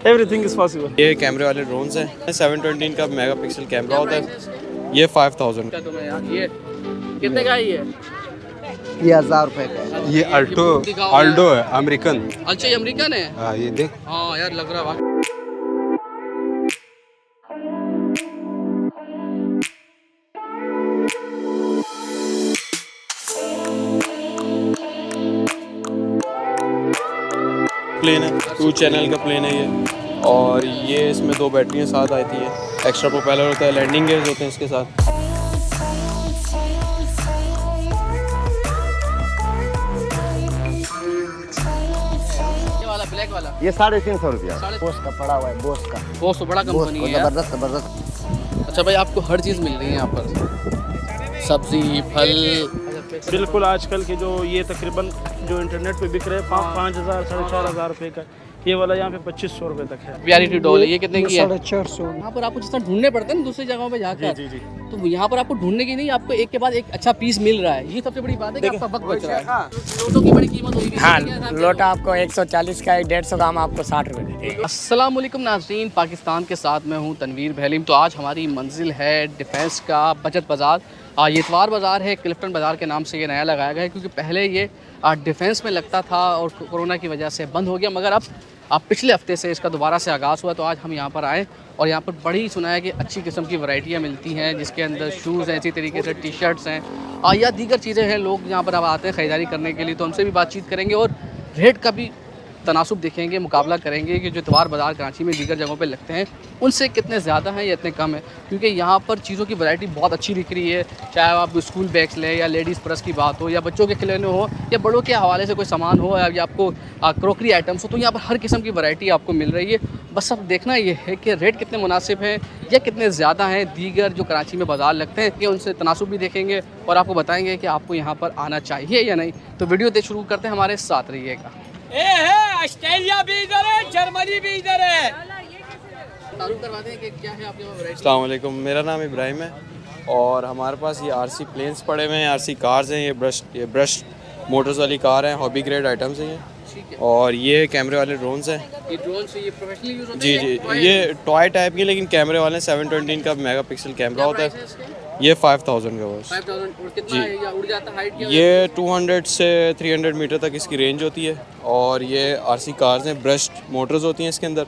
Everything is possible. ये कैमरे वाले ड्रोन्स हैं, 720 का मेगापिक्सल कैमरा होता है। ये 5000 क्या तुम्हें यार ये कितने का है ये? 1000 रुपए का है। ये अल्टो दिखाओ आल्डो है, अमेरिकन। अच्छा ये अमेरिकन है। हाँ ये देख, हाँ यार लग रहा है प्लेन है, 2 चैनल का प्लेन है ये। और ये इसमें 2 बैटरियाँ साथ आती है, एक्स्ट्रा प्रोपेलर होता है, लैंडिंग गेयर्स होते हैं इसके साथ। ये वाला ब्लैक वाला ये 350 रुपया बोस का पड़ा हुआ है, बोस का। बहुत बड़ा बोस कंपनी को है यार। जबरदस्त जबरदस्त। अच्छा भाई आपको हर चीज़ मिल रही है यहाँ पर, सब्जी फल। बिल्कुल आजकल के जो ये तकरीबन जो इंटरनेट पे बिक रहे हैं 5,000 4,500 रुपये का, ये वाला यहाँ पे 2500 रुपये तक है। प्यारिटी डॉल है, ये कितने की है? 450। यहाँ पर आपको जिस तरह ढूंढने पड़ते हैं ना दूसरी जगहों पे जाकर, जी जी तो यहाँ पर आपको ढूंढने की नहीं, आपको एक के बाद एक अच्छा पीस मिल रहा है। ये सबसे बड़ी बात है कि आपका वक्त बच रहा है। लोटो की बड़ी कीमत होगी। हाँ, लोटा आपको 140 का, 150 का, हम आपको 60 रुपये देंगे। अस्सलाम वालेकुम नाज़रीन, पाकिस्तान के साथ मैं हूँ तनवीर बहलीम। तो आज हमारी मंजिल है डिफेंस का बचत बाज़ार। ये इतवार बाज़ार है, क्लिफ्टन बाज़ार के नाम से ये नया लगाया गया है, क्योंकि पहले ये डिफेंस में लगता था और कोरोना की वजह से बंद हो गया। मगर अब पिछले हफ्ते से इसका दोबारा से आगाज़ हुआ, तो आज हम यहाँ पर आए और यहाँ पर बड़ी सुना है कि अच्छी किस्म की वैरायटियाँ मिलती हैं, जिसके अंदर शूज़ हैं, इसी तरीके से टी शर्ट्स हैं या दीगर चीज़ें हैं। लोग यहाँ पर अब आते हैं ख़रीदारी करने के लिए, तो हमसे भी बातचीत करेंगे और रेट का भी तनासुब देखेंगे, मुकाबला करेंगे कि जो इतवार बाज़ार कराची में दीगर जगहों पे लगते हैं उनसे कितने ज़्यादा हैं या इतने कम है। क्योंकि यहाँ पर चीज़ों की वैरायटी बहुत अच्छी दिख रही है, चाहे आप स्कूल बैग्स लें या लेडीज़ पर्स की बात हो या बच्चों के खिलौने हो या बड़ों के हवाले से कोई सामान हो या आपको क्रॉकरी आइटम्स हो, तो यहाँ पर हर किस्म की वैरायटी आपको मिल रही है। बस अब देखना ये है कि रेट कितने मुनासिब हैं या कितने ज़्यादा हैं दीगर जो कराची में बाज़ार लगते हैं, कि उनसे तनासुब भी देखेंगे और आपको बताएँगे कि आपको यहाँ पर आना चाहिए या नहीं। तो वीडियो देख शुरू करते हैं, हमारे साथ रहिएगा। ऑस्ट्रेलिया भी इधर है, जर्मनी भी इधर है। तारुफ करवाते हैं कि क्या है आपके वैरायटी। अस्सलाम वालेकुम, मेरा नाम इब्राहिम है और हमारे पास ये आरसी प्लेन्स पड़े हुए हैं, आरसी कार्स हैं, ये ब्रश मोटर्स वाली कार हैं, हॉबी ग्रेड आइटम्स हैं ये। और ये कैमरे वाले ड्रोन्स हैं। ये ड्रोन से ये प्रोफेशनली यूज़ होता जी है? जी, ये टॉय टाइप की, लेकिन कैमरे वाले 720 का मेगापिक्सल कैमरा होता है। ये 5000 का बस। 5000 और कितना है या उड़ जाता हाइट क्या? ये 200 से 300 मीटर तक इसकी रेंज होती है। और ये आरसी कार्स हैं, ब्रश्ड मोटर्स होती हैं इसके अंदर।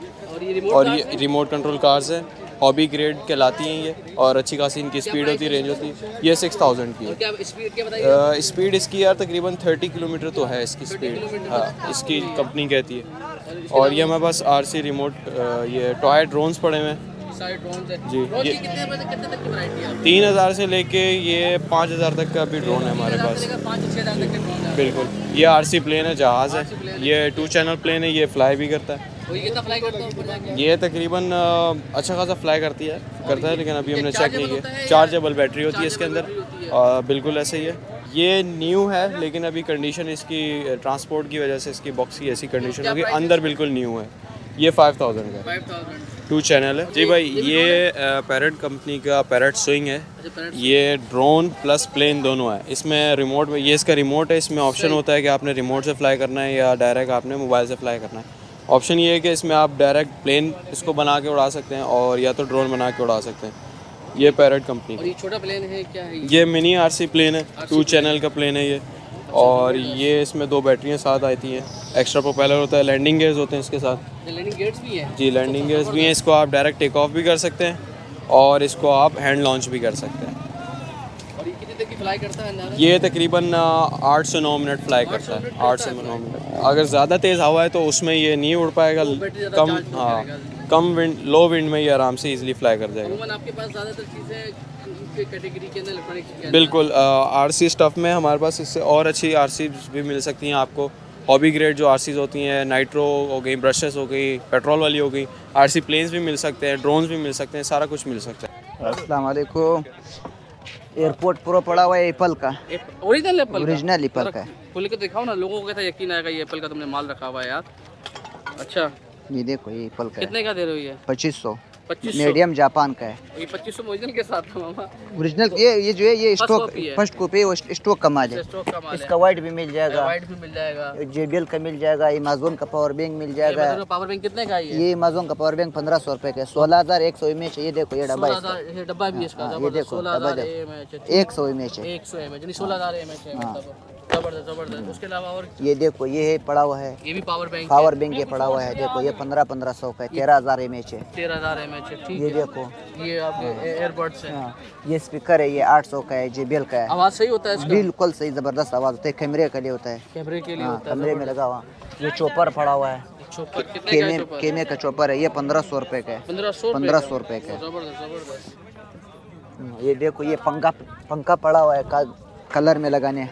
और ये रिमोट कंट्रोल कार्स हैं, हॉबी ग्रेड कहलाती हैं ये, और अच्छी खासी इनकी स्पीड होती है, रेंज होती है। ये 6000 की है। क्या स्पीड क्या बताइए? स्पीड इसकी यार तकरीबन 30 किलोमीटर तो है इसकी स्पीड। हाँ, इसकी कंपनी कहती है। और ये हमारे पास आरसी रिमोट ये टॉय ड्रोन्स पड़े हुए हैं सारे ड्रोन है जी। ड्रोन ये की कितने तक की वैरायटी है? 3000 से लेके ये 5000 तक का भी ड्रोन है हमारे पास। 5-6 हज़ार तक के ड्रोन है। बिल्कुल, ये आरसी प्लेन है, जहाज़ है, ये 2 चैनल प्लेन है, ये फ्लाई भी करता है। और ये कितना फ्लाई करता है ऊपर जाके? ये तकरीबन अच्छा खासा फ्लाई करता है, लेकिन अभी हमने चेक नहीं होता है किया। या- चार्जेबल बैटरी होती है इसके चार्जेबल अंदर। बैटरी होती बिल्कुल ऐसे ही है। ये न्यू है, लेकिन अभी कंडीशन इसकी ट्रांसपोर्ट की वजह से इसकी बॉक्स की ऐसी कंडीशन होगी, अंदर बिल्कुल न्यू है। ये 5000 का 5000 2 चैनल है जी भाई। ये पैरेट कंपनी का पैरेट स्विंग है। ये ड्रोन प्लस प्लेन दोनों है। इसमें रिमोट में, ये इसका रिमोट है, इसमें ऑप्शन होता है कि आपने रिमोट से फ्लाई करना है या डायरेक्ट आपने मोबाइल से फ्लाई करना है। ऑप्शन ये है कि इसमें आप डायरेक्ट प्लेन इसको बना के उड़ा सकते हैं और या तो ड्रोन बना के उड़ा सकते हैं। ये पैरेट कंपनी और ये छोटा प्लेन है क्या है? ये मिनी आरसी प्लेन है, 2 चैनल का प्लेन है ये। और ये इसमें 2 बैटरियाँ साथ आती हैं, एक्स्ट्रा प्रोपेलर होता है, लैंडिंग गेयर्स होते हैं इसके साथ। लैंडिंग गेट्स भी हैं? जी, लैंडिंग गेयर्स भी हैं। इसको आप डायरेक्ट टेक ऑफ भी कर सकते हैं और इसको आप हैंड लॉन्च भी कर सकते हैं। और ये कितने तक की फ्लाई करता है अंदाज़ा? ये तकरीबन 8 से 9 मिनट फ्लाई करता है। 8 से 9 मिनट। अगर ज़्यादा तेज़ हवा है तो उसमें ये नहीं उड़ पाएगा, कम हाँ कम विंड, लो विंड में ये आराम से इजीली फ्लाई कर जाएगा। अमूमन आपके पास ज़्यादातर चीज़ें कैटेगरी के अंदर इलेक्ट्रॉनिक्स बिल्कुल, आरसी स्टफ़ में हमारे पास इससे और अच्छी आरसी भी मिल सकती हैं आपको। हॉबी ग्रेड जो आरसीज होती हैं, नाइट्रो हो गई, ब्रशेस हो गई, पेट्रोल वाली हो गई, आरसी प्लेन्स भी मिल सकते हैं, ड्रोन्स भी मिल सकते हैं, सारा कुछ मिल सकता है। अस्सलाम वालेकुम। एयरपोर्ट प्रो पड़ा हुआ है एप्पल का, ओरिजिनल एप्पल ओरिजिनल एप्पल का है। खोल के दिखाओ ना, लोगों को कैसा यकीन आएगा ये एप्पल का तुमने माल रखा हुआ है यार। अच्छा, ये देखो, ये एप्पल का है। कितने का दे रहे हो ये? 2500। 2500 मीडियम जापान का है। ये 2500 ओरिजिनल के साथ था मामा। ओरिजिनल ये जो है ये First स्टॉक copy है। फर्स्ट कॉपी है, स्टॉक का माल है। स्टॉक का माल इसका वाइट भी मिल जाएगा, वाइट भी मिल जाएगा। JBL का मिल जाएगा, अमेज़न का पावर बैंक मिल जाएगा। पावर बैंक कितने का है ये अमेज़न का पावर बैंक 1500 रुपए का है, 16100 mAh। ये देखो ये डब्बा है इसका। 16,000 ये डब्बा भी है इसका। हाँ, ये जबरदस्त, देखो, 16,000 डब्बा 100 mAh है। 100 mAh यानी 16,000 mAh है मतलब। जबरदस्त जबरदस्त। उसके अलावा और ये देखो ये है पड़ा हुआ है, ये भी पावर बैंक पावर बैंक ये पड़ा हुआ है। देखो ये 1500 का है, 13000 mAh है। 13,000 mAh ठीक ये है। देखो ये आपके एयरबड्स हैं। हाँ, ये स्पीकर है, ये 800 का है, JBL का है। आवाज़ सही होता है इसका? बिल्कुल सही, जबरदस्त आवाज होता है, कैमरे के लिए होता है। कैमरे के लिए हाँ, होता है। कमरे में लगा हुआ। ये चॉपर पड़ा हुआ है, चोपर कितने का है चोपर? केमे का चॉपर है, ये 1500 रुपए का है। 1500 रुपए का है। जबरदस्त जबरदस्त। ये देखो ये पंखा पड़ा हुआ है, कलर में लगाने।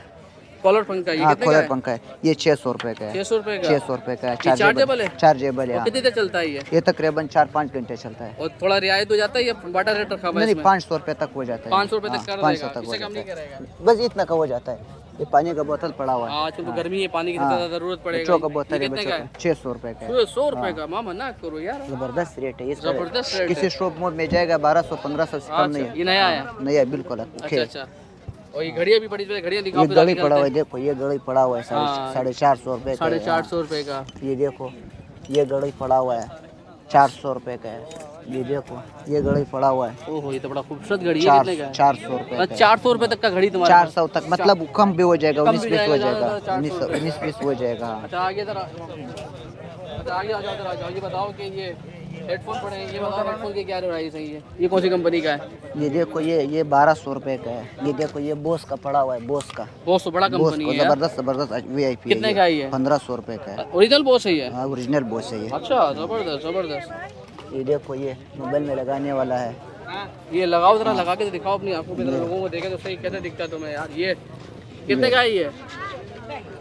कॉलर पंखा ये हाँ, कितने का कलर है? पंखा है, ये 600 रुपए का है। 600 रुपए का? 600 रुपए का है। ये चार्जेबल है? चार्जेबल है, और हाँ। कितनी देर चलता है ये? ये तकरीबन 4-5 घंटे चलता है। और थोड़ा रियायत हो जाता है या बाटा रेट रखा हुआ है नहीं, इसमें? 500 रुपए तक हो जाता है। 500 रुपए तक कर 500 देगा, तक हो इससे कम नहीं जाता है, करेगा। बस इतना का हो जाता है। ये पानी का बोतल पड़ा हुआ है, आज तो गर्मी है, पानी की हाँ। ज़्यादा जरूरत पड़ेगा। बच्चों का ये बोतल है, कितने बच्चों का का है? 600 रुपए का है। 100 रुपए का? मामा ना करो यार। जबरदस्त रेट है इसका। जबरदस्त रेट किसी है। शॉप मोड में जाएगा 1200-1500 से कम नहीं है। ये नया है? नया बिल्कुल है। अच्छा अच्छा। और ये घड़ियाँ भी पड़ी हुई है, घड़ियाँ दिखाओ ये फिर गड़ी आगे पड़ा हुआ है, चलते हैं। देखो ये गड़ी पड़ा हुआ है, हाँ। 450 रुपए का है। 450 रुपए का। ये देखो ये गड़ी पड़ा हुआ है, 400 रुपए का है। ये देखो ये गड़ी पड़ा हुआ है, ओहो ये तो बड़ा खूबसूरत घड़ी है। कितने का है? 400 रुपए का है। 400 रुपए तक का घड़ी तुम्हारे 400 तक, मतलब कम भी हो जाएगा, कम भी 19-20 हो जाएगा, जाएगा, ज़्यादा 400 19-20 हो जाएगा। हाँ। अच्छा आगे जरा, अच्छा आगे आ जाओ जरा, जाओ ये बताओ कि ये हेडफोन पड़े हैं, ये बताओ हेडफोन की क्या प्राइस है? ये कौन सी कंपनी का है? ये देखो ये 1200 रुपए का है। ये देखो ये बोस का पड़ा हुआ है, बोस का। बहुत तो बड़ा बोस कंपनी को है यार। जबरदस्त VIP है। कितने का है ये? 1500 रुपए का है। ओरिजिनल बॉस है ये? हाँ, ओरिजिनल बोस है ये। अच्छा जबरदस्त जबरदस्त। ये देखो ये मोबाइल में लगाने वाला है। ये लगाओ जरा, लगा के दिखाओ अपनी आंखों पे, जरा लोगों को देखे तो सही कैसे दिखता है तुम्हें यार। ये कितने का है ये?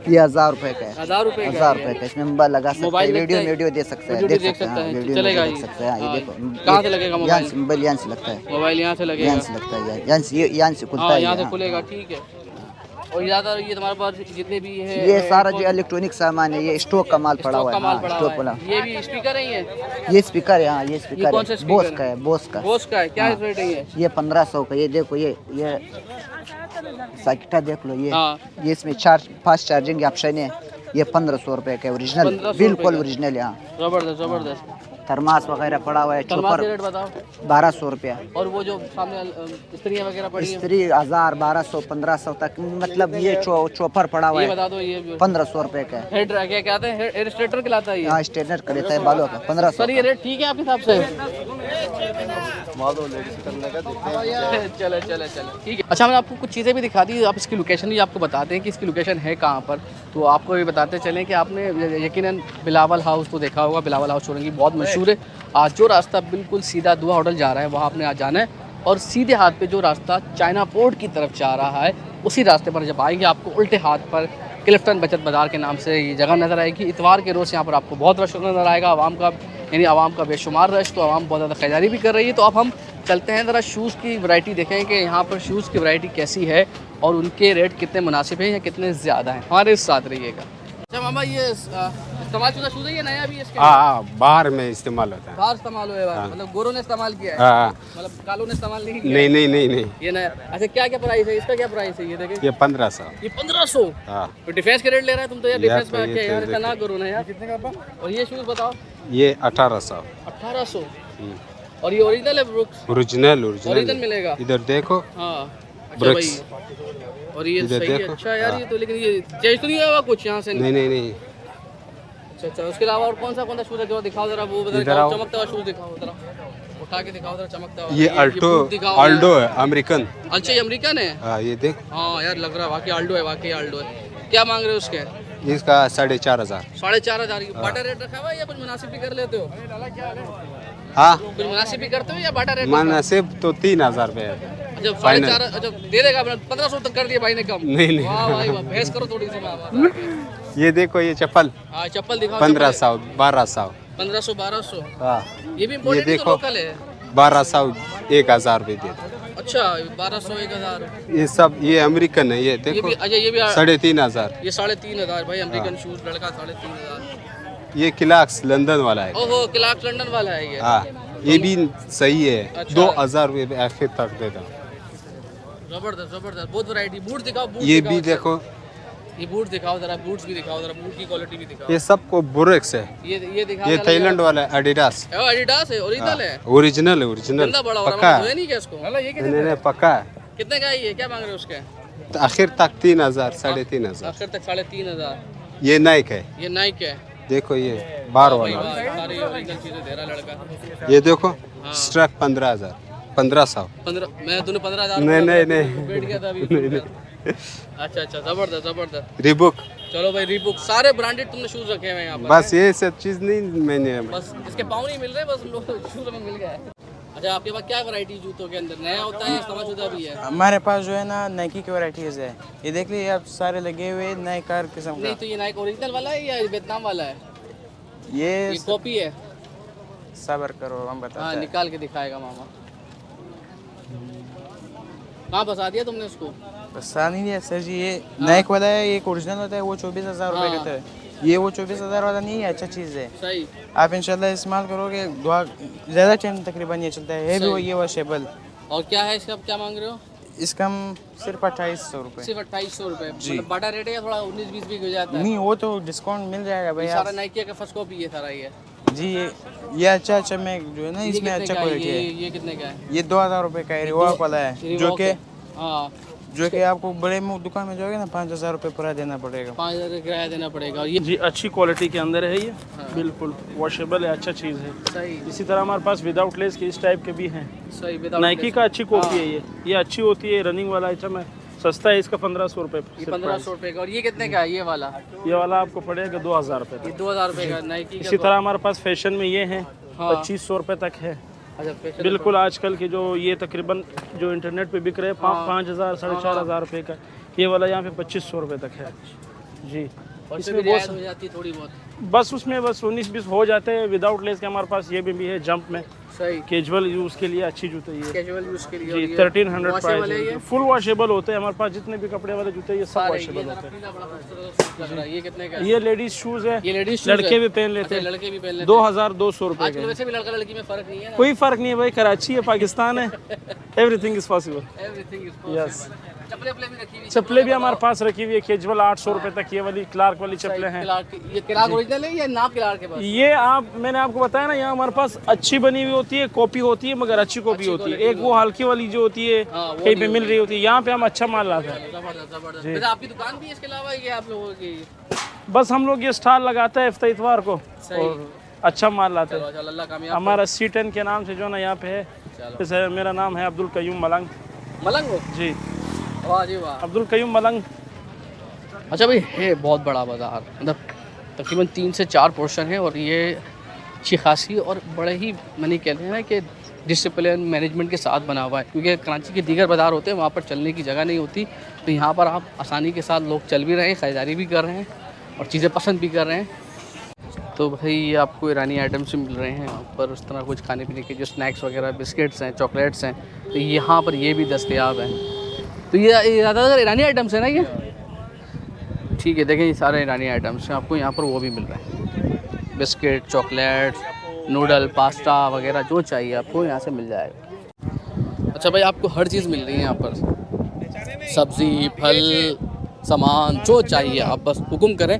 ये 1000 रुपए का है। 1000 रुपए का 1000 है रुपए का। इसमें मोबाइल लगा सकते मोबाइल हैं, लगता है? वीडियो दे सकते हैं, वीडियो देख सकते हैं, वीडियो चलेगा देख ये? सकते हैं। ये हाँ, देखो कहाँ से लगेगा मोबाइल? मोबाइल यहाँ से लगता है, मोबाइल यहाँ से लगेगा? यहाँ से लगता है, यहाँ से खुलता हाँ है। यहाँ से हाँ। खुलेगा ठीक है। और ज़्यादा ये तुम्हारे पास जितने भी है ये सारा जो इलेक्ट्रॉनिक सामान है, ये स्टॉक का माल पड़ा हुआ का है। माल हाँ, पड़ा स्टॉक हुआ वाला। है। ये भी स्पीकर है ये स्पीकर है, हाँ ये ये स्पीकर कौन सा है, स्पीकर बोस है? का है, बोस का। बोस का है? क्या हाँ। रेट है ये? ये 1500 का। ये देखो ये साइकिटा देख लो ये। हाँ। ये इसमें फास्ट चार्जिंग ऑप्शन है। ये 1500 रुपए का ओरिजिनल, 1500 बिल्कुल रुपए ओरिजिनल है। हाँ। जबरदस्त जबरदस्त। थर्मास वगैरह पड़ा हुआ है, थर्मास चोपर के रेट बताओ। 1200 रुपया। और वो जो सामने स्त्रियाँ वगैरह पड़ी हैं स्त्री 1000, 1200, 1500 तक, मतलब ये चोपर पड़ा हुआ ये है, बता दो। ये 1500 रुपए का है। हेड क्या कहते हैं? हेड स्ट्रेटर कहलाता है ये? यहाँ स्ट्रेटनर का रहता है बालों का, 1500 सर ये रेट ठीक है आपके हिसाब से? चले चले चले ठीक है। अच्छा मैंने आपको कुछ चीज़ें भी दिखा दी, आप इसकी लोकेशन भी आपको बताते हैं कि इसकी लोकेशन है कहाँ पर। तो आपको ये बताते चलें कि आपने यकीनन बिलावल हाउस तो देखा होगा, बिलावल हाउस चौरंगी बहुत मशहूर है। आज जो रास्ता बिल्कुल सीधा दुआ होटल जा रहा है वहाँ आपने आज जाना है, और सीधे हाथ पे जो रास्ता चाइना पोर्ट की तरफ जा रहा है उसी रास्ते पर जब आएंगे आपको उल्टे हाथ पर क्लिफ्टन बचत बाज़ार के नाम से ये जगह नज़र आएगी। इतवार के रोज़ यहाँ पर आपको बहुत रश नज़र आएगा, आवाम का यानी आवाम का बेशुमार रश। तो आवाम बहुत ज़्यादा खरीदारी भी कर रही है। तो अब हम चलते हैं ज़रा शूज़ की वैरायटी देखें कि यहाँ पर शूज़ की वैरायटी कैसी है और उनके रेट कितने मुनासिब हैं या कितने ज़्यादा हैं। हमारे साथ रहिएगा। अच्छा मामा ये इस्तेमाल शुदा शूज़ है ये नया भी है इसके? हाँ, बाहर में इस्तेमाल होता है। बाहर इस्तेमाल हुआ है, मतलब गोरों ने इस्तेमाल किया है, हाँ, मतलब कालों ने इस्तेमाल नहीं किया? नहीं नहीं नहीं नहीं, ये नया। अच्छा क्या क्या प्राइस है इसका? क्या प्राइस है ये देखें? ये 1500। ये 1500। हाँ, तो डिफेंस के रेट ले रहा है तुम तो यार। डिफेंस में ये आके तो यार इतना देखो। ना करो ना यार। कितने का? और ये शूज़ बताओ। ये 1800। 1800। और ये ओरिजिनल है ब्रुक्स? ओरिजिनल ओरिजिनल ओरिजिनल मिलेगा? इधर देखो। हाँ अच्छा ब्रुक्स। भाई। और ये इधर सही है, देखो। अच्छा यार हाँ। ये तो, लेकिन ये चेंज तो नहीं हुआ कुछ यहाँ से? नहीं नहीं नहीं, अच्छा अच्छा। उसके अलावा और कौन सा शूज़ है जो दिखाओ जरा, वो इधर बताओ, आओ। चमकता हुआ शूज़ दिखाओ जरा, उठा के दिखाओ जरा चमकता हुआ। ये अल्टो boot दिखाओ। अल्डो है, अमेरिकन। अच्छा ये अमेरिकन है? हाँ, ये देख, हाँ यार लग रहा है वाकई आल्डो है, वाकई आल्डो है। क्या मांग रहे हो उसके? इसका 4500। 4500 की बाटा रेट रखा हुआ है या कुछ मुनासिब भी कर लेते हो? हाँ, कुछ मुनासिब भी करते हो या बाटा रेट? मुनासिब तो 3000 रुपये है। अच्छा 4500। अच्छा दे देगा, 1500 तक कर दिया भाई ने कम। नहीं नहीं, वाह भाई वाह, बहस करो थोड़ी सी मामा। ये देखो ये चप्पल हाँ चप्पल दिखाओ। 1500 1200। 1500 1200। हाँ, ये भी इम्पोर्टेड है तो देखो। लोकल है? 1200 1000 रुपये दे दो। अच्छा 1200 1000। ये सब ये अमेरिकन है, ये ये देखो भी अच्छा ये भी 3500। ये 3500 भाई अमेरिकन शूज लड़का 3500। ये क्लार्क्स लंदन वाला है। ओहो क्लार्क लंदन वाला है ये? हाँ, ये भी सही है। अच्छा। 2000 रुपये आखिर तक देता। जबरदस्त जबरदस्त, बहुत वैरायटी। बूट दिखाओ, बूट ये दिखाओ, भी देखो, ये बूट दिखाओ जरा, बूट्स भी दिखाओ जरा, बूट की क्वालिटी भी दिखाओ। ये सबको बुरेक्स है। ये दिखाओ। ये थाईलैंड वाला है, एडिडास। एडिडास है, ओरिजिनल है। ओरिजिनल है, ओरिजिनल गंदा बड़ा हो रहा पक्का है, है। धोया नहीं क्या इसको? नहीं पक्का है। कितने का है ये, क्या मांग रहे हो उसके? तो आखिर तक 3000 3500। आखिर तक 3500। ये नाइक है, ये नाइक है। देखो ये बार भाई वाला। वाह, सारी ओरिजिनल चीजें दे रहा लड़का। ये देखो स्ट्रैप 15,000 1500। 15, मैं तूने 15,000 नहीं। बैठ गया था अभी। अच्छा अच्छा, जबरदस्त जबरदस्त। रिबुक, चलो भाई, रीबुक, सारे ब्रांडेड तुमने शूज रखे हुए हैं यहाँ पर। बस ये सब चीज़ नहीं मैंने। बस इसके पाँव नहीं मिल रहे, बस शूज में मिल गया है। अच्छा, आपके पास क्या वैरायटी जूतों के अंदर नया होता है, समझौता भी है? हमारे पास जो है ना नाइकी की वैरायटीज़ है। ये देख लीजिए आप, सारे लगे हुए नए कार किस्म नहीं का। तो ये नाइक ओरिजिनल वाला है या वियतनाम वाला है? ये ये कॉपी है। सब्र करो, हम हाँ, बताते हैं। निकाल के दिखाएगा मामा। कहाँ फंसा दिया तुमने इसको? बस नहीं है सर जी, ये नाइक वाला है, एक ओरिजिनल होता है, वो 24,000 रुपये का था। ये वो 24,000 वाला नहीं है, अच्छा चीज़ है। सही। आप इंशाल्लाह इस्तेमाल करोगे, दुआ ज़्यादा टाइम तकरीबन ये चलता है भी, वो ये वॉशेबल। और क्या है इसका, क्या मांग रहे हो? इसका हम सिर्फ 2800 रुपये। सिर्फ 2800 रुपये। मतलब बड़ा रेट है या थोड़ा 19-20 भी हो जाता है? नहीं, वो तो डिस्काउंट मिल जाएगा भाई। ये सारा नाइकी का फर्स्ट कॉपी है सारा ये। जी ये अच्छा मैं जो है ना, ये इसमें कितने अच्छा का है? क्वालिटी है। ये कितने का है? ये 2000 रुपये का है, रिवॉक वाला है, जो Reebok कि है। हाँ, जो कि आपको बड़े मुँह दुकान में जाओगे ना 5,000 रुपये पूरा देना पड़ेगा। 5,000 का किराया देना पड़ेगा। और ये जी अच्छी क्वालिटी के अंदर है ये, बिल्कुल वॉशेबल है, अच्छा चीज़ है। सही इसी तरह हमारे पास विदाउट लेस के इस टाइप के भी हैं। सही। विदाउट नाइकी का अच्छी कॉपी है ये अच्छी होती है, रनिंग वाला आइटम है, सस्ता है, इसका 1500 रुपये। ये 1500 रुपये का। और ये कितने का है ये वाला? ये वाला आपको पड़ेगा 2000 रुपये ये तक। 2000 रुपये का नाइकी का। इसी तरह हमारे पास फैशन में ये हैं, हाँ। 2500 रुपये तक है। अच्छा, fashion बिल्कुल आजकल के जो ये तकरीबन जो इंटरनेट पे बिक रहे हैं 5,000 4,500 रुपये का, ये वाला यहाँ पे 2500 रुपये तक है जी। और इसमें इसमें बहुत रियायत हो जाती है थोड़ी बहुत। बस उसमें बस 19-20 हो जाते हैं। विदाउट लेस के हमारे पास ये भी है जंप में, सही। कैजुअल यूज़ के लिए अच्छी जूते ये कैजुअल यूज के लिए। जी। और ये 1300 washable है ये? प्राइस, फुल वॉशेबल होते हैं हमारे पास जितने भी कपड़े वाले जूते ये सब सारे। ये वॉशेबल जरा होते हैं। पीला बड़ा खूबसूरत लग रहा है। ये कितने का है? ये लेडीज शूज़ है, ये लेडीज शूज लड़के है? भी पहन लेते अच्छा, हैं। लड़के भी पहन लेते हैं। 2200 रुपये आजकल के। वैसे भी लड़का लड़की में फर्क नहीं है ना। कोई फ़र्क नहीं है भाई, कराची है, पाकिस्तान है, everything is possible. Everything is yes. चप्पलें भी रखी हुई। चप्पलें भी हमारे पास रखी हुई है, कैजुअल 800 रुपये तक ये वाली क्लार्क वाली चप्पलें हैं। ये क्लार्क ओरिजिनल है या नाप क्लार्क के पास? ये मैंने आपको बताया ना, यहाँ हमारे पास अच्छी बनी हुई होती है, कॉपी होती है, मगर अच्छी कॉपी होती है। एक वो हल्की वाली जो होती है हाँ, वो कहीं पे मिल रही होती है, यहाँ पे हम अच्छा माल लाते हैं। जबरदस्त जबरदस्त। वैसे आपकी दुकान भी है इसके अलावा, ये आप लोगों की? बस हम लोग ये स्टॉल लगाते हैं इफ्तार इतवार को और अच्छा माल लाते हैं। चलो अल्लाह कामयाब। हमारा C10 के नाम से जो ना यहाँ पे है, जैसे मेरा नाम है अब्दुल कयूम मलंग मलंग हो? जी, वाह जी वाह। अब्दुल कयूम मलंग। अच्छा भाई, है बहुत बड़ा बाज़ार, मतलब तकरीबन 3 से 4 पोर्शन है और ये अच्छी खासी और बड़े ही मैंने कहते हैं ना कि डिसिप्लिन मैनेजमेंट के साथ बना हुआ है। क्योंकि कराची के दीगर बाज़ार होते हैं, वहाँ पर चलने की जगह नहीं होती, तो यहाँ पर आप आसानी के साथ लोग चल भी रहे हैं, ख़रीदारी भी कर रहे हैं और चीज़ें पसंद भी कर रहे हैं। तो भाई ये आपको ईरानी आइटम्स भी मिल रहे हैं यहाँ पर, उस तरह कुछ खाने पीने के जो स्नैक्स वगैरह, बिस्किट्स हैं, चॉकलेट्स हैं, तो यहाँ पर ये भी दस्तयाब हैं। तो ये ज़्यादातर ईरानी आइटम्स हैं ना ये? ठीक है, देखें ये सारे ईरानी आइटम्स हैं, आपको यहाँ पर वो भी मिल रहे हैं, बिस्किट, चॉकलेट, नूडल, पास्ता वगैरह जो चाहिए आपको यहाँ से मिल जाएगा। अच्छा भाई, आपको हर चीज़ मिल रही है यहाँ पर, सब्ज़ी, फल, सामान जो चाहिए आप बस हुक्म करें।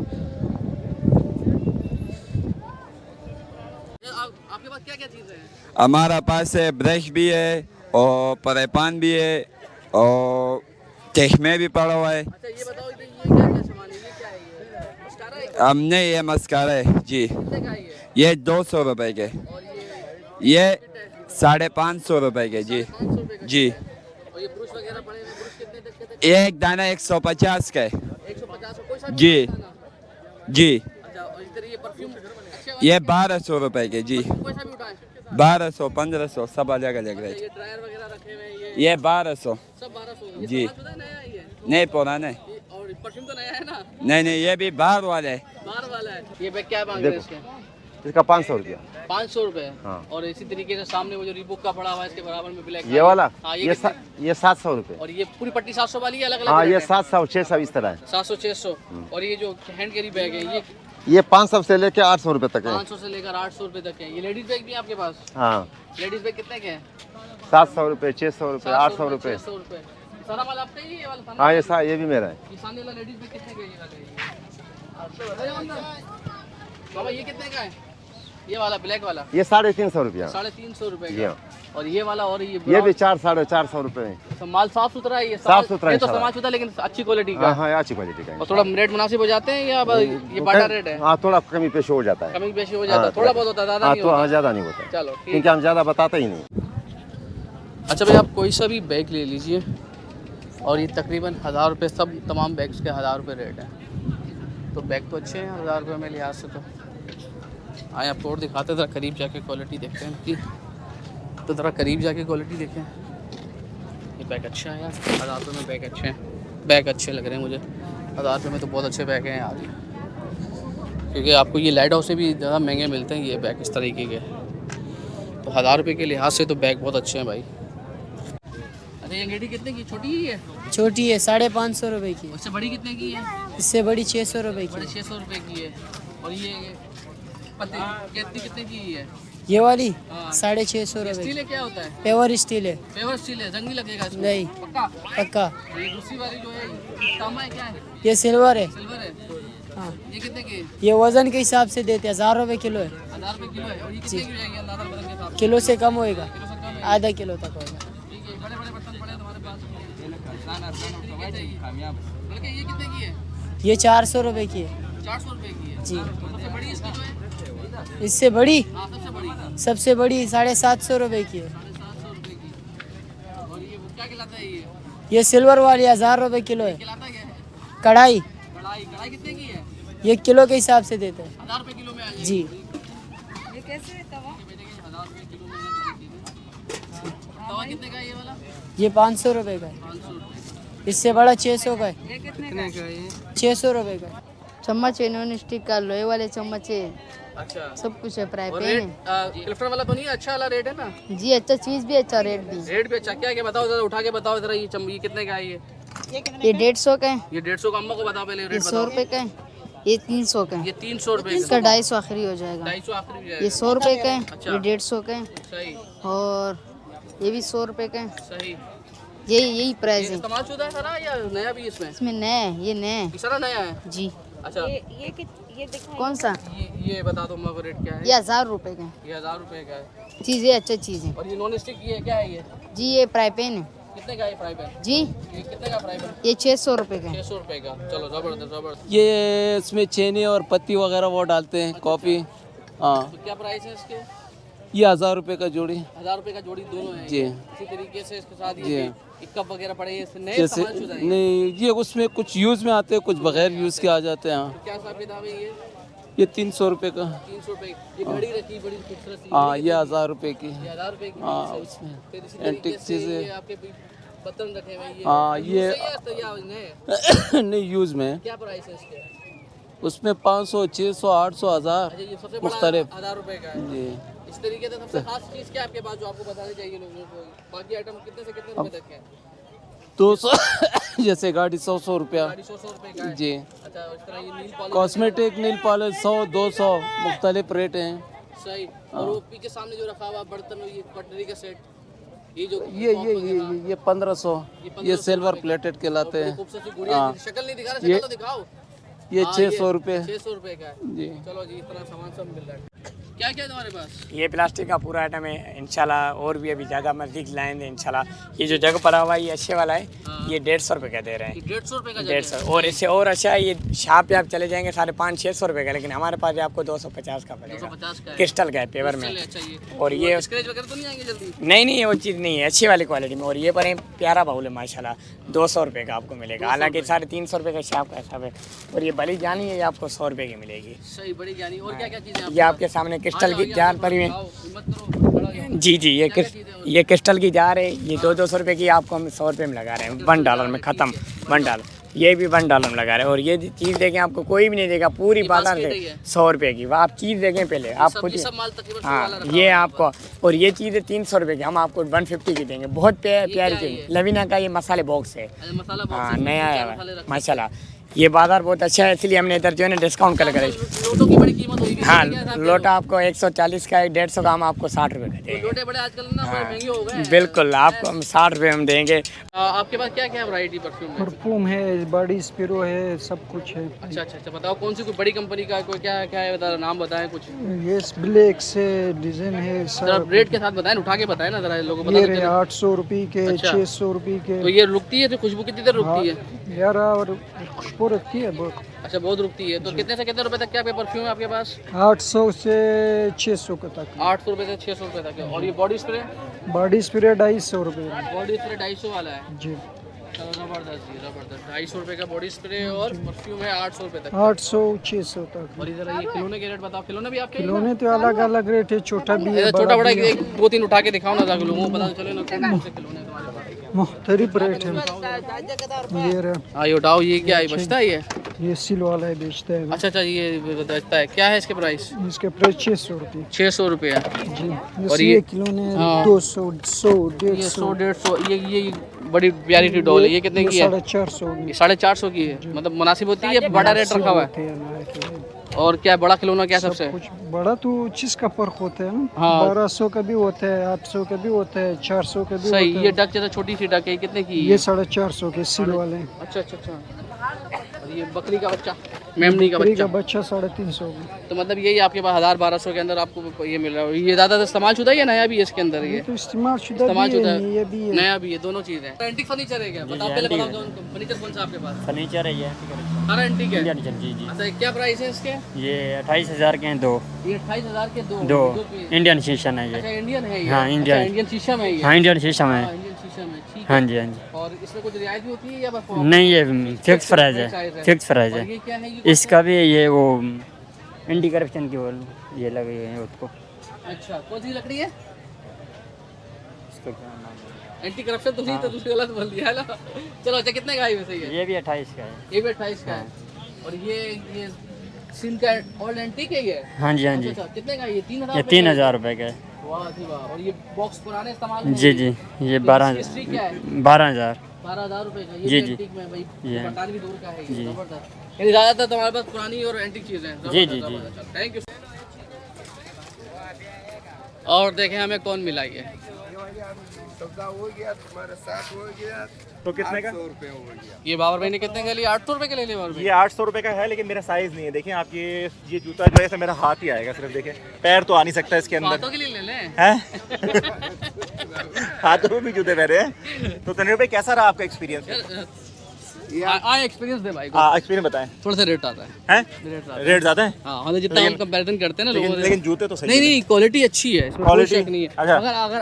आपके पास क्या क्या चीज़ें हैं? हमारा पास ब्रश भी है और परेपान भी है और चश्मे भी पड़ा हुआ है। अच्छा ये बताओ कि ये क्या क्या सामान है, ये क्या है, ये मस्कारा है क्या? हमने ये मस्कारा है जी, कितने का है ये? ये 200 रुपए के, और ये 550 रुपए के जी 500 रुपये का जी। और ये ब्रश वगैरह पड़े हुए, ब्रश कितने तक के? एक दाना 150 का है 150 कोई सा भी जी दाना? जी। अच्छा, और इधर ये परफ्यूम अच्छे वाले ये 1200 रुपए के जी, कोई सा भी उठाएं? 1200 1500 सब अलग अलग रेट। ये ड्रायर वगैरह रखे हुए हैं, ये 1200 सब 1200। ये जी। सामान नया है ये? नहीं पुराना है, और परफ्यूम तो नया है ना? नहीं नहीं ये भी बाहर वाला है। बाहर वाला है। ये बैग क्या मांग रहे हैं इसके? इसका 500 रुपया। 500 रुपये। हाँ। और इसी तरीके से सामने वो जो रीबुक का पड़ा हुआ है इसके बराबर में ब्लैक ये वाला हाँ, ये 700 रुपये। और ये पूरी पट्टी 700 वाली है, अलग अलग हाँ, रेट ये है? 700 600 इस तरह है। 700 600। और ये जो हैंड कैरी बैग है ये 500 से लेके 800 रुपए तक है। 500 से लेकर 800 रुपए तक है। ये लेडीज बैग भी है आपके पास? हाँ, लेडीज बैग कितने के हैं? 700 रुपए, 600 रुपए, 800 रुपए। 600 रुपए। सारा माल आपका ही है ये वाला? हाँ, ये भी मेरा है। ये सामने वाला लेडीज बैग कितने का है ये वाला? बाबा ये कितने का है? ये वाला ब्लैक वाला? ये 350 रुपया। 350 रुपए जी का। हाँ। और ये वाला और ये भी 400-450 रुपए। तो माल साफ सुथरा है ये? साफ सुथरा ये तो इंशाल्लाह। साफ सुथरा लेकिन अच्छी क्वालिटी का। हाँ हाँ, अच्छी क्वालिटी का है। और थोड़ा रेट मुनासिब हो जाते हैं या ये बाटा रेट है? हाँ, थोड़ा कमी पेश हो जाता है। कमी पेशी हो जाता है, हाँ, थोड़ा बहुत होता है, ज़्यादा हाँ, नहीं तो होता। हाँ, ज़्यादा नहीं होता। चलो ठीक। क्योंकि हम ज़्यादा बताते ही नहीं। अच्छा भाई, आप कोई सा भी बैग ले लीजिए और ये तकरीबन 1000 रुपये, सब तमाम बैग्स के 1000 रुपये रेट है। तो बैग तो अच्छे हैं 1000 रुपये में लिहाज से। तो आए आपको और दिखाते ज़रा करीब जाके क्वालिटी देखते हैं इनकी। तो ज़रा करीब जाके क्वालिटी देखें। ये बैग अच्छा है यार, 1000 रुपये में बैग अच्छे हैं। बैग अच्छे लग रहे हैं मुझे 1000 रुपये में, तो बहुत अच्छे बैग हैं यार। क्योंकि आपको ये लाइट हाउस से भी ज़्यादा महंगे मिलते हैं ये बैग इस तरीके के। तो 1000 रुपये के लिहाज से तो बैग बहुत अच्छे हैं भाई। अच्छा, ये अंगेठी कितने की? छोटी ही है? छोटी है 550 रुपए की। उससे बड़ी कितने की है? इससे बड़ी 600 रुपए बड़े की। 600 रुपये की है। और ये पत्ती कितने की है? ये वाली हाँ। 650 रुपए स्टील की। है? क्या होता है? पेवर स्टील है। पेवर स्टील है, जंग नहीं लगेगा इसमें? नहीं। पक्का? पक्का। ये दूसरी वाली जो है तांबा है, क्या है? ये सिल्वर है। सिल्वर है। हाँ, ये कितने की है? ये वजन के हिसाब से देते हैं, 1000 रुपए किलो है। 1000 रुपये किलो है। और ये कितने की हो जाएगी अंदाजा वजन के हिसाब से? किलो से कम होएगा, किलो से कम है? आधा किलो तक होगा। ठीक है। बड़े बड़े बर्तन पड़े हैं तुम्हारे पास? बल्कि ये कितने की है? ये 400 रुपए की है 400 रुपये की है। जी। सबसे बड़ी इसकी जो है? इससे बड़ी, हाँ, सबसे बड़ी। सबसे बड़ी 750 रुपए की है। 750 रुपये की। और ये क्या खिलाता है ये? ये सिल्वर वाली 1000 रुपए किलो है। खिलाता क्या है? कढ़ाई, कढ़ाई। कढ़ाई कितने की है? ये किलो के हिसाब से देते हैं 1000 रुपये किलो में आ जाएगी। जी। ये कैसे है तवा? 1000 रुपये किलो में है। तवा कितने का है ये वाला? ये 500 रुपए का है। 500 रुपये। इससे बड़ा 600 का है। ये कितने का है? 600 रुपए का है। चम्मच है, नॉन स्टिक का, लोहे वाले चम्मच है, अच्छा। सब कुछ है। फ्राई और पैन रेट है क्लिफ्टन वाला तो नहीं है? अच्छा वाला रेट है ना? जी। अच्छा चीज़ भी अच्छा, रेट भी। रेट भी अच्छा। क्या क्या बताओ जरा, उठा के बताओ जरा। ये ये कितने का है ये? ये 150 का है। ये 150 का। अम्मा को बताओ पहले ये रेट 100 बताओ। रुपए का है। ये 300 का है। ये 300 रुपये इसका का। 250 आखिरी हो जाएगा। 250 आखिरी भी ये जाएगा। 100 रुपए का है। अच्छा। ये 150 का है। सही और ये भी 100 रुपए का है। सही। यही प्राइस ये है। इस्तेमाल शुदा है सारा या नया भी इसमें? इसमें नया है, ये नया है ये सारा नया है? जी। अच्छा। कौन सा? ये बता दो अम्मा को रेट क्या है? ये 1000 रुपए का है। ये 1000 रुपये का है। चीज़ है, अच्छा चीज़ है। और ये नॉन स्टिक ये क्या है ये? जी। ये फ्राई पैन है। कितने का है फ्राई पैन? जी। ये कितने का फ्राई पैन? ये 600 रुपए का है। 600 रुपये का। चलो जबरदस्त जबरदस्त। ये इसमें चीनी और पत्ती वगैरह वो डालते हैं, कॉफ़ी। हाँ, तो क्या प्राइस है इसके? ये 1000 रुपए का जोड़ी। 1000 रुपये का जोड़ी दोनों है? जी। इसी तरीके से इसके साथ जी। ये कप वगैरह पड़े हैं, इससे नए जैसे इस्तेमाल शुदा है? नहीं, ये उसमें कुछ यूज़ में आते हैं, कुछ बगैर यूज़ के आ जाते हैं। हाँ, क्या हिसाब किताब है ये? ये 300 रुपए का। 300 रुपये। ये घड़ी रखी बड़ी खूबसूरत सी। हाँ, ये 1000 रुपए की। ये 1000 रुपये की। हाँ, सही। उसमें फिर इसी एंटीक तरीके से चीज़ें। ये आपके बर्तन रखे हुए हैं ये। हाँ, ये यूज़ है तो या नए? नहीं यूज़ में। क्या प्राइस है इसके? उसमें 500, 600, 800, 1000 अच्छा, ये सबसे बड़ा मुख्तलिफ। 1000 रुपये का है। जी। इस तरीके से सबसे खास चीज़ क्या है आपके पास जो आपको बतानी चाहिए लोगों को? बाकी आइटम कितने से कितने रुपए तक के हैं? 200 जैसे गाड़ी 100 रुपया। गाड़ी 100 रुपये का है। जी। अच्छा, इस तरह ये नील पॉलिश। कॉस्मेटिक, नील पॉलिश 100, 200 मुख्तलिफ रेट हैं। सही। और वो पीछे सामने जो रखा हुआ बर्तन, ये कटलरी का सेट, ये जो ये 1500। ये सिल्वर प्लेटेड कहलाते हैं। खूबसूरत गुड़िया। शक्ल नहीं दिखा रहा, शक्ल तो दिखाओ। ये 600 रुपये। 600 रुपये का है। जी। चलो जी, इतना सामान सब मिल रहा है। क्या क्या है तुम्हारे पास? ये प्लास्टिक का पूरा आइटम है इंशाल्लाह। और भी अभी जगह मस्जिद लाएंगे इंशाल्लाह। ये जो जगह पड़ा हुआ है ये अच्छे वाला है। ये 150 रुपये का दे रहे हैं। 150 रुपये का? 150। और इससे और अच्छा है, ये शॉप पे आप चले जाएंगे 550-600 रुपये का, लेकिन हमारे पास आपको 250 का पड़ेगा। 250 का है। क्रिस्टल का है, पेवर में। अच्छा, ये और ये स्क्रैच वगैरह तो नहीं आएंगे जल्दी? नहीं, वो चीज़ नहीं है, अच्छी वाली क्वालिटी में। और ये पर प्यारा बाउल है माशाल्लाह, 200 रुपये का आपको मिलेगा। हालांकि 350 रुपये का शॉप का सब है। और ये बली जानी है, ये आपको 100 रुपये की मिलेगी। सही, बड़ी ज्ञानी। और क्या क्या चीज़ें? ये आपके सामने क्रिस्टल की जार पड़ी हुई है। जी। ये क्रिस्टल की जार है। ये 200 रुपये की आपको हम 100 रुपये में लगा रहे हैं। $1 में ख़त्म। $1। ये भी $1 में लगा रहे हैं। और ये चीज़ देखें, आपको कोई भी नहीं देगा पूरी बाजार से 100 रुपये की। आप चीज़ देखें पहले, आप खुद। हाँ, ये आपको। और ये चीज़ है 300 रुपये की, हम आपको 150 की देंगे। बहुत प्यारी चीज़। लवीना का ये मसाले बॉक्स है। हाँ, नया है माशाल्लाह। ये बाजार बहुत अच्छा है, इसलिए हमने इधर जो है ना डिस्काउंट कर लगाया। लोटों की बड़ी कीमत होगी। हाँ, लोटा आपको 140 का है, 150 का हम आपको 60 रुपये का देंगे। लोटे बड़े आजकल ना बड़े महंगे हो गए हैं। बिल्कुल, आपको हम 60 रुपये हम देंगे। आपके पास क्या क्या वैरायटी परफ्यूम है? परफ्यूम है, बॉडी स्प्रे है, सब कुछ है। अच्छा अच्छा अच्छा, बताओ कौन सी कोई बड़ी कंपनी का कोई क्या क्या है, बता नाम बताएं कुछ। ये ब्लैक से डिजाइन है जरा रेट के साथ बताएं, उठा के बताएं ना जरा लोगों को। ये 800 रुपये के, अच्छा। 600 रुपये के। तो ये रुकती है तो खुशबू कितनी देर रुकती है? यार और खुशबू रखती है बहुत। अच्छा, बहुत रुकती है। तो कितने से कितने रुपए तक क्या परफ्यूम है आपके पास? 800 से 600 का तक। 800 रुपए से 600 रुपए तक है। और ये बॉडी स्प्रे? बॉडी स्प्रे 250 रुपये। बॉडी स्प्रे 250 वाला है जी। चलो जबरदस्त जी, जबरदस्त। 250 रुपए का बॉडी स्प्रे और परफ्यूम है 800 रुपए तक। 800 600 तक। और इधर ये खिलौने के रेट बताओ। खिलौने भी आपके? खिलौने तो अलग अलग रेट है, छोटा भी है, छोटा बड़ा भी है। एक दो तीन उठा के दिखाओ ना ताकि लोगों को पता चले ना कौन से खिलौने तुम्हारे पास। मुख्तलिफ रेट है। ये रहा, हाँ ये उठाओ। ये क्या है, बचता है ये सिल वाला है, बेचता है। अच्छा अच्छा, ये बचता है। क्या है इसके प्राइस? इसके प्राइस 600 रुपये। 600 रुपये है जी। और ये खिलौने हाँ। 200 100 ये 150 100 150। ये बड़ी प्यारी सी डॉल है। ये कितने की है? 450 ये 450 की है। मतलब मुनासिब होती है, बड़ा रेट रखा हुआ है। और क्या बड़ा खिलौना क्या सबसे? कुछ बड़ा तो चीज का फर्क होता है ना। हाँ। 1200 का भी होता है, 800 का भी होता है, 400 का भी सही। होता ये है। डक जैसा छोटी सी डक है, कितने की? ये 450 के सिल वाले। अच्छा अच्छा अच्छा। और ये बकरी का बच्चा, मेमनी का बकरी बच्चा? का बच्चा 350 का। तो मतलब यही आपके पास 1000-1200 के अंदर आपको ये मिल रहा है। ये ज़्यादा इस्तेमाल शुदा है या नया भी है इसके अंदर? ये तो इस्तेमाल शुदा इस्तेमाल भी शुदा है, ये भी है। नया भी है, दोनों चीज़ है। एंटीक फर्नीचर है क्या? बताओ पहले बताओ फर्नीचर कौन सा आपके पास? फर्नीचर है ये, सारा एंटीक है? जी जी। अच्छा, क्या प्राइस है इसके? ये 28,000 के हैं दो। ये 28,000 के दो पीस। इंडियन शीशम है अच्छा, इंडियन है ये? हाँ, इंडियन। अच्छा, इंडियन शीशम है ये? हाँ, इंडियन शीशम है। हाँ, इंडियन शीशम है, ठीक है। हाँ जी, हाँ जी। और इसमें कुछ रियायत भी होती है या बस? नहीं, ये फिक्स प्राइस है, फिक्स प्राइस और है। ये क्या है? ये इसका भी ये वो एंटी करप्शन की वो ये लगे हुए हैं उसको। अच्छा, कौन सी लकड़ी है? इसका क्या नाम है? एंटी करप्शन तो नहीं, तो दूसरी गलत बोल दिया है ना। चलो अच्छा, कितने का है वैसे ये? ये भी 28 का है। ये भी 28 का है। और ये सिल का ओल्ड एंटीक है ये? हाँ जी, हाँ जी। अच्छा, कितने का है ये? 3000? ये 3000 रुपये का है। वाह जी वाह। और ये बॉक्स पुराने इस्तेमाल में? जी जी। ये 12,000 हिस्ट्री क्या है? 12,000। 12,000 रुपए का ये जी, भी जी। एंटीक में भाई, ये। बरतानवी दौर का है ये। जी। जबरदस्त। यानी ज़्यादातर तुम्हारे पास पुरानी और एंटीक चीज़ें हैं। जी, जी, जी। Thank you. और देखें हमें कौन मिला ये। तो कितने का? ये बाबर भाई ने कितने का लिया? 800 रुपए के ले लिए बाबर भाई? ये 800 रुपए का है, लेकिन मेरा साइज नहीं है। देखिए आप ये जूता जो है ऐसे मेरा हाथ ही आएगा सिर्फ। देखें पैर तो आ नहीं सकता इसके अंदर। हाथों के लिए ले लें? हैं? हाथों में भी जूते पहने हैं। तो तनवीर भाई कैसा रहा आपका एक्सपीरियंस? आए एक्सपीरियंस दे भाई को। हाँ, एक्सपीरियंस बताएं। थोड़ा सा रेट आता है। हैं? रेट आता है। रेट ज़्यादा है? हाँ, मतलब जितना हम कंपैरिजन करते हैं ना लोगों से। लेकिन जूते तो सही नहीं नहीं, क्वालिटी अच्छी है, इसमें कोई क्वालिटी शक नहीं है। अच्छा।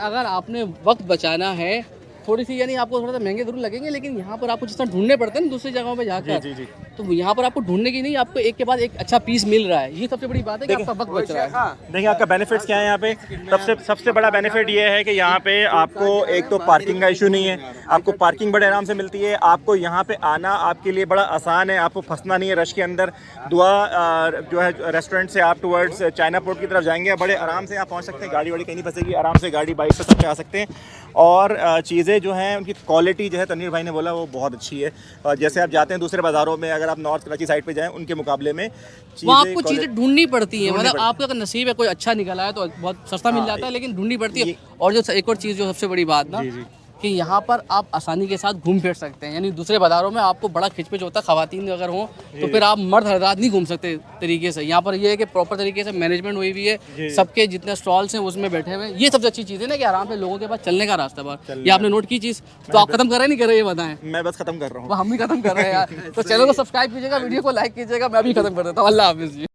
अगर आपने वक्त बचाना है थोड़ी सी, यानी आपको थोड़ा सा महंगे जरूर लगेंगे, लेकिन यहाँ पर आपको जिस तरह ढूंढने पड़ते हैं ना दूसरी जगहों पे जाकर, जी, जी, जी। तो यहाँ पर आपको ढूंढने की नहीं, आपको एक के बाद एक अच्छा पीस मिल रहा है। ये सबसे बड़ी बात है कि आपका वक्त बच रहा है। देखिए आपका बेनिफिट्स क्या है यहाँ पे। सबसे बड़ा बेनिफिट ये है कि यहाँ पे आपको एक तो पार्किंग का इशू नहीं है, आपको पार्किंग बड़े आराम से मिलती है। आपको यहाँ पे आना आपके लिए बड़ा आसान है, आपको फंसना नहीं है रश के अंदर। दुआ जो है रेस्टोरेंट से आप टुवर्ड्स चाइना पोर्ट की तरफ जाएंगे, बड़े आराम से आप पहुँच सकते हैं। गाड़ी वाड़ी कहीं नहीं फंसेगी, आराम से गाड़ी बाइक पे सब आ सकते हैं। और चीज़ें जो हैं उनकी क्वालिटी जो है तनवीर भाई ने बोला वो बहुत अच्छी है। और जैसे आप जाते हैं दूसरे बाज़ारों में, अगर आप नॉर्थ कराची साइड पे जाएं उनके मुकाबले में वहाँ आपको चीज़ें ढूंढनी पड़ती हैं। मतलब आपका अगर नसीब है, कोई अच्छा निकला है तो बहुत सस्ता मिल जाता है, लेकिन ढूंढनी पड़ती है। और जो एक और चीज़ जो सबसे बड़ी बात ना, कि यहाँ पर आप आसानी के साथ घूम फिर सकते हैं। यानी दूसरे बाज़ारों में आपको बड़ा खिचपिच होता है, ख़वातीन अगर हो तो फिर आप मर्द हजरात नहीं घूम सकते तरीके से। यहाँ पर ये है कि प्रॉपर तरीके से मैनेजमेंट हुई हुई है, सबके जितने स्टॉल्स हैं उसमें बैठे हुए हैं। ये सबसे अच्छी चीज़ है ना कि आराम से लोगों के पास चलने का रास्ता बार। ये आपने नोट की चीज़ तो आप खत्म कर रहे नहीं कर रहे, ये बताएं। मैं बस खत्म कर रहा हूँ। हम भी खत्म कर रहे हैं यार। तो चैनल को सब्सक्राइब कीजिएगा, वीडियो को लाइक कीजिएगा। मैं भी खत्म कर देता हूँ। अल्लाह हाफिज़ जी।